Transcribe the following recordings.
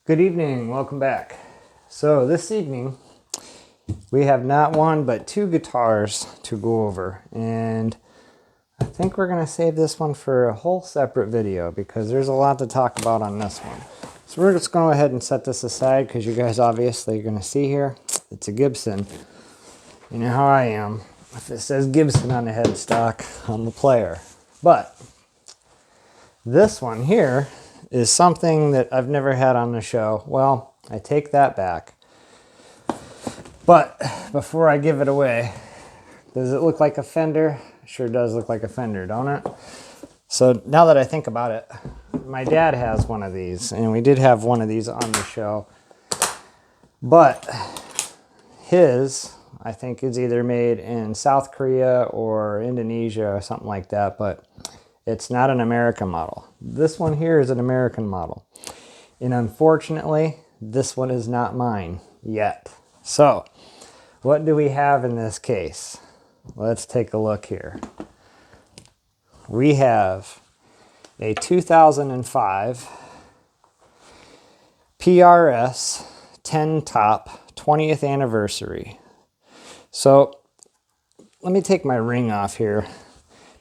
Good evening, welcome back. So this evening we have not one but two guitars to go over, and I think we're going to save this one for a whole separate video because there's a lot to talk about on this one. So we're just going to go ahead and set this aside because you guys obviously are going to see here it's a Gibson. You know how I am. If it says Gibson on the headstock, I'm the player. But this one here is something that I've never had on the show. Well, I take that back. But before I give it away, does it look like a Fender? It sure does look like a Fender, don't it? So now that I think about it, my dad has one of these, and we did have one of these on the show. But his, I think, is either made in South Korea or Indonesia or something like that, but it's not an American model. This one here is an American model. And unfortunately, this one is not mine yet. So, what do we have in this case? Let's take a look here. We have a 2005 PRS 10 top 20th anniversary. So, let me take my ring off here,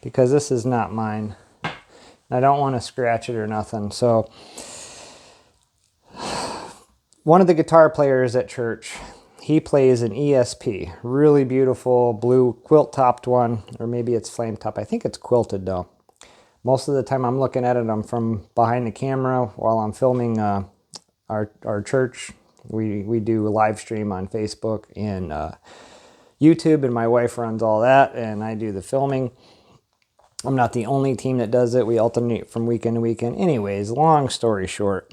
because this is not mine. I don't want to scratch it or nothing. So one of the guitar players at church, he plays an ESP, really beautiful blue quilt topped one, or maybe it's flame top. I think it's quilted though. Most of the time I'm looking at it, I'm from behind the camera while I'm filming our church. We do a live stream on Facebook and YouTube, and my wife runs all that, and I do the filming. I'm not the only team that does it. We alternate from weekend to weekend. Anyways, long story short,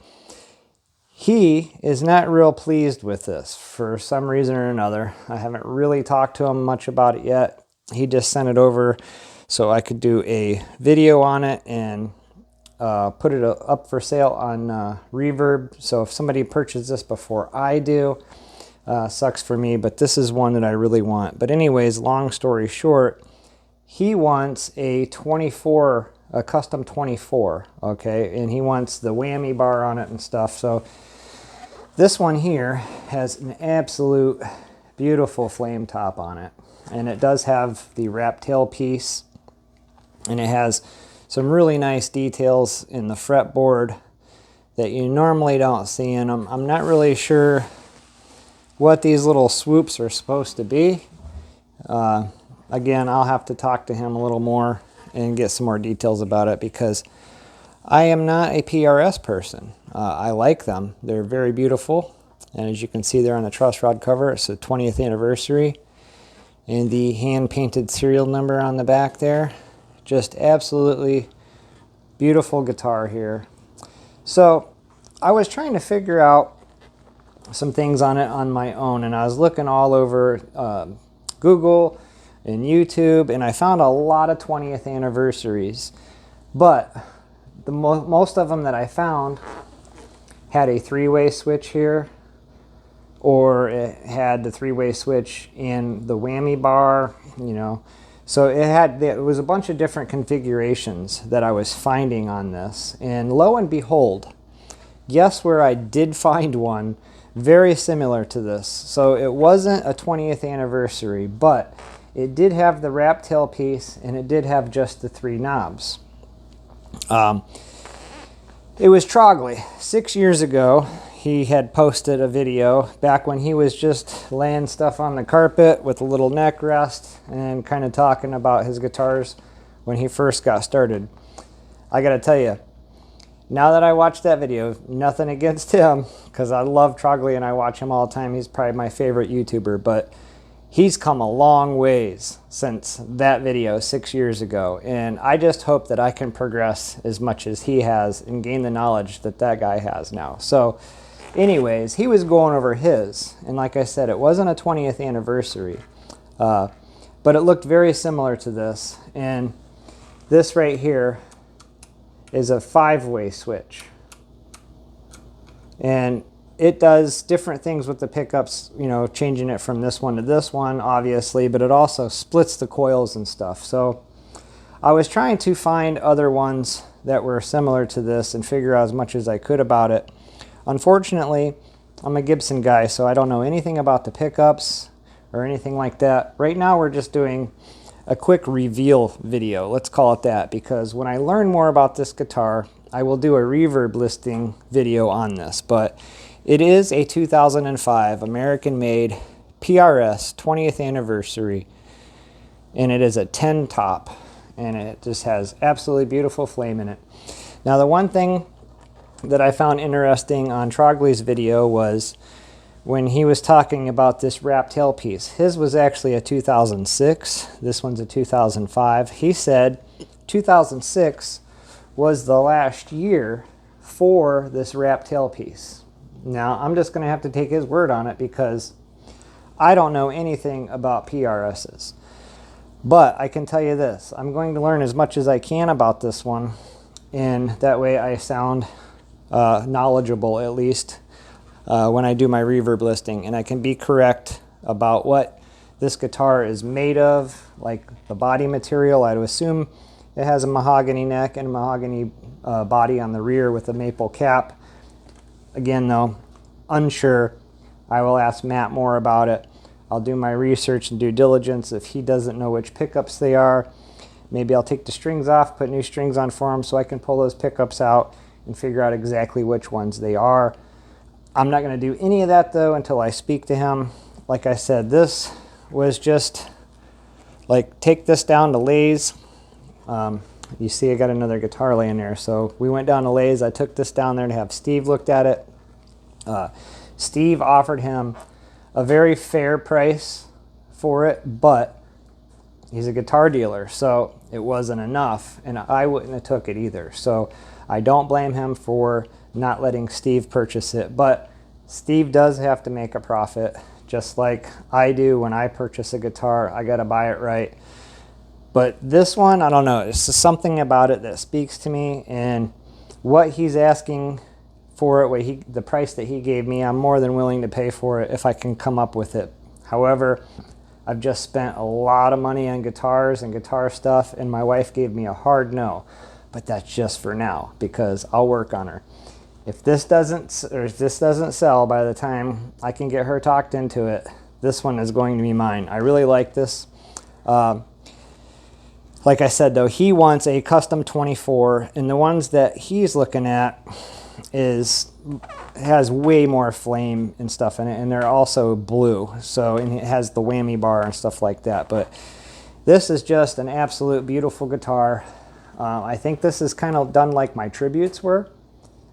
he is not real pleased with this for some reason or another. I haven't really talked to him much about it yet. He just sent it over so I could do a video on it and put it up for sale on Reverb. So if somebody purchases this before I do, sucks for me, but this is one that I really want. But anyways, long story short, he wants a 24, a custom 24, okay? And he wants the whammy bar on it and stuff. So this one here has an absolute beautiful flame top on it. And it does have the wrap tail piece. And it has some really nice details in the fretboard that you normally don't see in them. I'm not really sure what these little swoops are supposed to be. Again, I'll have to talk to him a little more and get some more details about it, because I am not a PRS person. I like them. They're very beautiful. And as you can see there on the truss rod cover, it's the 20th anniversary. And the hand-painted serial number on the back there. Just absolutely beautiful guitar here. So I was trying to figure out some things on it on my own, and I was looking all over Google and YouTube, and I found a lot of 20th anniversaries, but the most of them that I found had a three-way switch here, or it had the three-way switch in the whammy bar, you know. So it was a bunch of different configurations that I was finding on this, and lo and behold, guess where I did find one very similar to this. So it wasn't a 20th anniversary, but it did have the wrap tail piece, and it did have just the three knobs. It was Trogley. 6 years ago, he had posted a video back when he was just laying stuff on the carpet with a little neck rest and kind of talking about his guitars when he first got started. I gotta tell you, now that I watched that video, nothing against him, because I love Trogley and I watch him all the time. He's probably my favorite YouTuber, but he's come a long ways since that video 6 years ago, and I just hope that I can progress as much as he has and gain the knowledge that that guy has now. So anyways, he was going over his, and like I said, it wasn't a 20th anniversary, but it looked very similar to this. And this right here is a 5-way switch, and it does different things with the pickups, you know, changing it from this one to this one, obviously, but it also splits the coils and stuff. So I was trying to find other ones that were similar to this and figure out as much as I could about it. Unfortunately, I'm a Gibson guy, so I don't know anything about the pickups or anything like that. Right now we're just doing a quick reveal video, let's call it that, because when I learn more about this guitar, I will do a reverb listing video on this. But it is a 2005 American-made PRS 20th anniversary, and it is a 10 top, and it just has absolutely beautiful flame in it. Now, the one thing that I found interesting on Trogley's video was when he was talking about this wrap tailpiece. His was actually a 2006. This one's a 2005. He said 2006 was the last year for this wrap tailpiece. Now, I'm just going to have to take his word on it because I don't know anything about PRSs. But I can tell you this. I'm going to learn as much as I can about this one, and that way I sound knowledgeable, at least, when I do my reverb listing, and I can be correct about what this guitar is made of, like the body material. I'd assume it has a mahogany neck and a mahogany body on the rear with a maple cap. Again, though, unsure. I will ask Matt more about it. I'll do my research and due diligence. If he doesn't know which pickups they are, maybe I'll take the strings off, put new strings on for him so I can pull those pickups out and figure out exactly which ones they are. I'm not going to do any of that, though, until I speak to him. Like I said, this was just like, take this down to Lay's. You see I got another guitar laying there. So we went down to Lay's. I took this down there to have Steve looked at it. Steve offered him a very fair price for it, but he's a guitar dealer, so it wasn't enough, and I wouldn't have took it either. So I don't blame him for not letting Steve purchase it, but Steve does have to make a profit, just like I do when I purchase a guitar. I got to buy it right. But this one, I don't know. It's just something about it that speaks to me, and what he's asking for it, the price that he gave me, I'm more than willing to pay for it if I can come up with it. However, I've just spent a lot of money on guitars and guitar stuff, and my wife gave me a hard no. But that's just for now, because I'll work on her. If this doesn't sell by the time I can get her talked into it, this one is going to be mine. I really like this. Like I said, though, he wants a custom 24, and the ones that he's looking at has way more flame and stuff in it, and they're also blue. So, and it has the whammy bar and stuff like that. But this is just an absolute beautiful guitar. I think this is kind of done like my tributes were.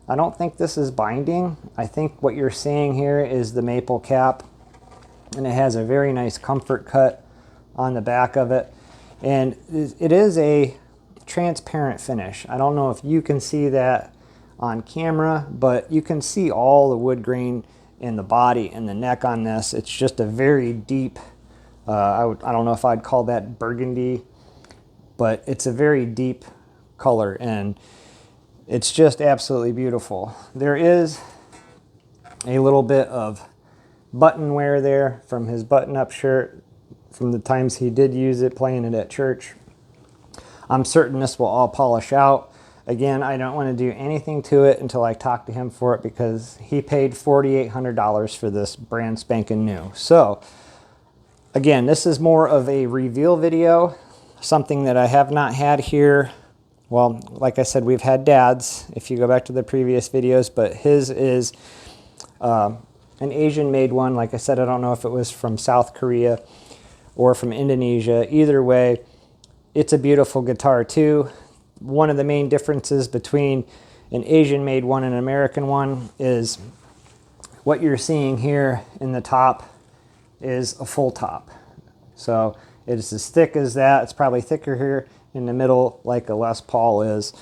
I don't think this is binding. I think what you're seeing here is the maple cap, and it has a very nice comfort cut on the back of it. And it is a transparent finish. I don't know if you can see that on camera, but you can see all the wood grain in the body and the neck on this. It's just a very deep, I don't know if I'd call that burgundy, but it's a very deep color, and it's just absolutely beautiful. There is a little bit of button wear there from his button-up shirt from the times he did use it playing it at church. I'm certain this will all polish out. Again, I don't want to do anything to it until I talk to him for it, because he paid $4,800 for this brand spanking new. So again, this is more of a reveal video, something that I have not had here. Well, like I said, we've had Dad's, if you go back to the previous videos, but his is an Asian-made one. Like I said, I don't know if it was from South Korea or from Indonesia. Either way, it's a beautiful guitar too. One of the main differences between an Asian-made one and an American one is what you're seeing here in the top is a full top. So it's as thick as that. It's probably thicker here in the middle like a Les Paul is.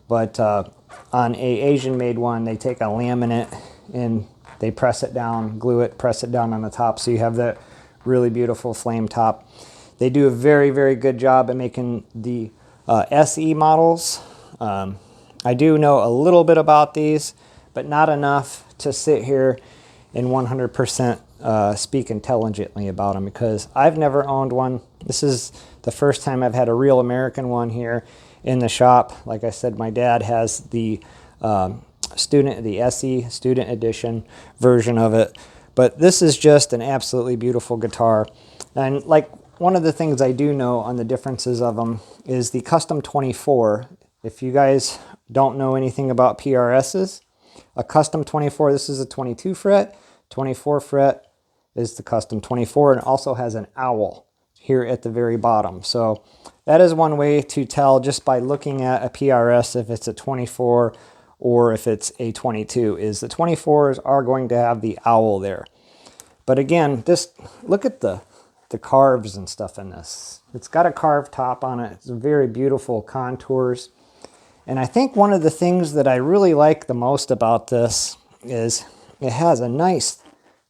But on a Asian-made one, they take a laminate and they press it down, glue it, press it down on the top, so you have that really beautiful flame top. They do a very, very good job at making the SE models. I do know a little bit about these, but not enough to sit here and 100% speak intelligently about them, because I've never owned one. This is the first time I've had a real American one here in the shop. Like I said, my dad has the the SE Student Edition version of it. But this is just an absolutely beautiful guitar. And like one of the things I do know on the differences of them is the Custom 24. If you guys don't know anything about PRSs, a Custom 24, this is a 22 fret, 24 fret is the Custom 24, and also has an owl here at the very bottom. So that is one way to tell just by looking at a PRS if it's a 24 or if it's a 22, is the 24s are going to have the owl there. But again, just look at the carves and stuff in this. It's got a carved top on it. It's very beautiful contours. And I think one of the things that I really like the most about this is it has a nice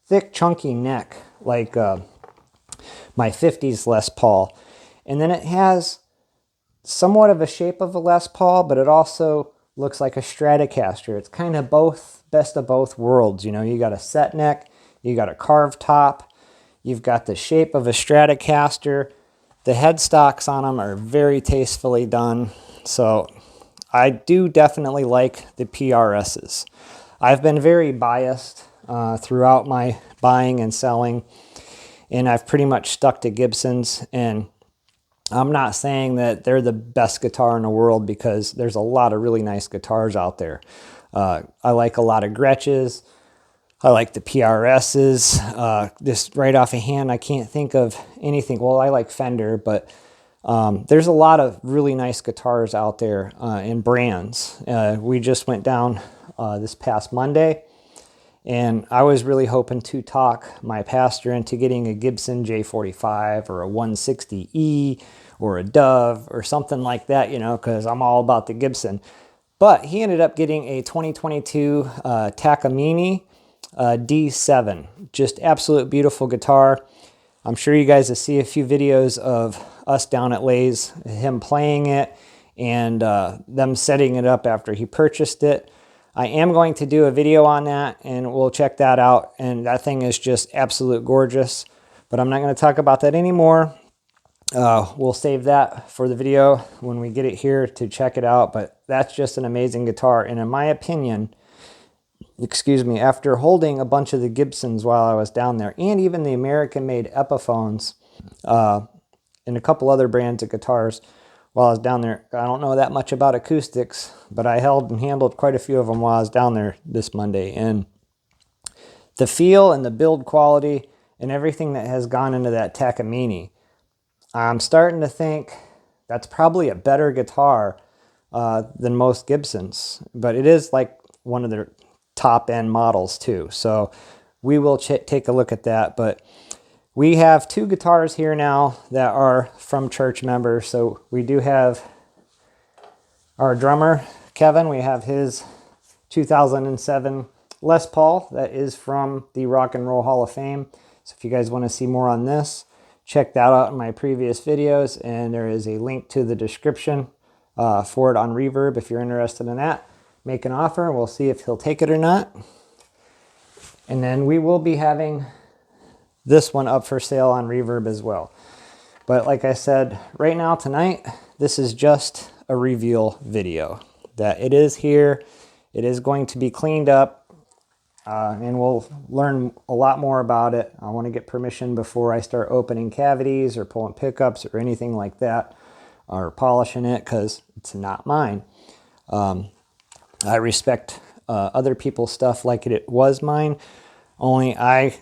thick chunky neck like my 50s Les Paul. And then it has somewhat of a shape of a Les Paul, but it also looks like a Stratocaster. It's kind of best of both worlds. You know, you got a set neck, you got a carved top, you've got the shape of a Stratocaster. The headstocks on them are very tastefully done. So I do definitely like the PRSs. I've been very biased throughout my buying and selling, and I've pretty much stuck to Gibsons. And I'm not saying that they're the best guitar in the world, because there's a lot of really nice guitars out there. I like a lot of Gretches. I like the PRSs. Just right off of hand, I can't think of anything. Well, I like Fender, but there's a lot of really nice guitars out there and brands. We just went down this past Monday, and I was really hoping to talk my pastor into getting a Gibson J45 or a 160E or a Dove or something like that, you know, because I'm all about the Gibson. But he ended up getting a 2022 Takamine D7. Just absolute beautiful guitar. I'm sure you guys will see a few videos of us down at Lay's, him playing it and them setting it up after he purchased it. I am going to do a video on that, and we'll check that out. And that thing is just absolute gorgeous. But I'm not going to talk about that anymore. We'll save that for the video when we get it here to check it out. But that's just an amazing guitar. And in my opinion, excuse me, after holding a bunch of the Gibsons while I was down there, and even the American-made Epiphones, and a couple other brands of guitars while I was down there. I don't know that much about acoustics, but I held and handled quite a few of them while I was down there this Monday. And the feel and the build quality and everything that has gone into that Takamine, I'm starting to think that's probably a better guitar than most Gibsons. But it is like one of their top-end models too. So we will take a look at that. But we have two guitars here now that are from church members. So we do have our drummer, Kevin. We have his 2007 Les Paul that is from the Rock and Roll Hall of Fame. So if you guys want to see more on this, check that out in my previous videos. And there is a link to the description for it on Reverb if you're interested in that. Make an offer and we'll see if he'll take it or not. And then we will be having this one up for sale on Reverb as well. But like I said, right now tonight, this is just a reveal video. That it is here, it is going to be cleaned up, and we'll learn a lot more about it. I want to get permission before I start opening cavities or pulling pickups or anything like that, or polishing it, because it's not mine. I respect other people's stuff like it was mine, only I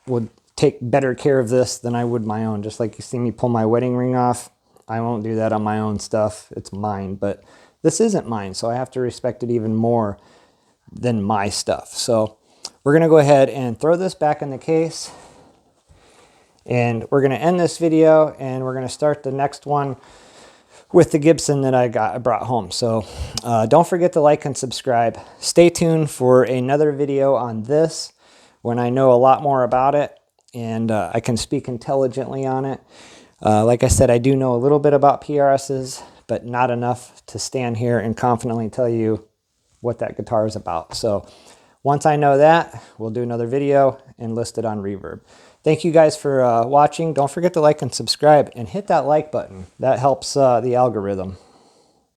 would take better care of this than I would my own. Just like you see me pull my wedding ring off, I won't do that on my own stuff. It's mine, but this isn't mine, so I have to respect it even more than my stuff. So we're going to go ahead and throw this back in the case, and we're going to end this video, and we're going to start the next one with the Gibson that I brought home. So don't forget to like and subscribe. Stay tuned for another video on this when I know a lot more about it and I can speak intelligently on it. Like I said, I do know a little bit about PRSs, but not enough to stand here and confidently tell you what that guitar is about. So once I know that, we'll do another video and list it on Reverb. Thank you guys for watching. Don't forget to like and subscribe and hit that like button. That helps the algorithm.